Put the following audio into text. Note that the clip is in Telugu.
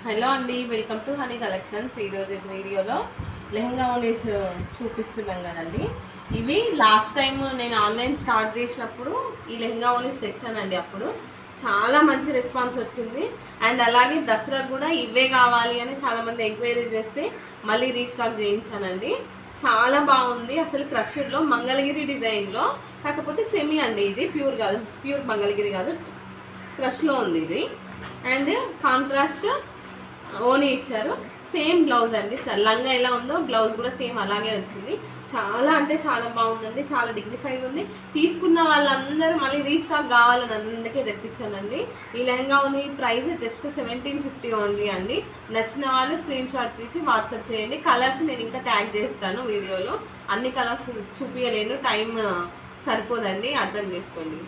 హలో అండి, వెల్కమ్ టు హనీ కలెక్షన్స్. ఈరోజు వీడియోలో లెహంగా ఓనీస్ చూపిస్తున్నాం కదండి. ఇవి లాస్ట్ టైం నేను ఆన్లైన్ స్టార్ట్ చేసినప్పుడు ఈ లెహంగా ఓనీస్ తెచ్చానండి. అప్పుడు చాలా మంచి రెస్పాన్స్ వచ్చింది. అండ్ అలాగే దసరా కూడా ఇవే కావాలి అని చాలామంది ఎంక్వైరీ చేస్తే మళ్ళీ రీస్టాక్ చేయించానండి. చాలా బాగుంది. అసలు క్రష్డ్లో మంగళగిరి డిజైన్లో, కాకపోతే సెమీ అండి, ఇది ప్యూర్ కాదు, ప్యూర్ మంగళగిరి కాదు, క్రష్లో ఉంది ఇది. అండ్ కాంట్రాస్ట్ ఓనీ ఇచ్చారు. సేమ్ బ్లౌజ్ అండి, లంగా ఎలా ఉందో బ్లౌజ్ కూడా సేమ్ అలాగే వచ్చింది. చాలా అంటే చాలా బాగుందండి, చాలా డిగ్నిఫైడ్ ఉంది. తీసుకున్న వాళ్ళందరూ మళ్ళీ రీస్టాక్ కావాలని అందుకే తెప్పించానండి. ఈ లెహంగా ఓనీ ప్రైస్ జస్ట్ 1750 ఓన్లీ అండి. నచ్చిన వాళ్ళు స్క్రీన్ షాట్ తీసి వాట్సాప్ చేయండి. కలర్స్ నేను ఇంకా ట్యాగ్ చేస్తాను వీడియోలో. అన్ని కలర్స్ చూపించలేను, టైం సరిపోదండి, అర్థం చేసుకోండి.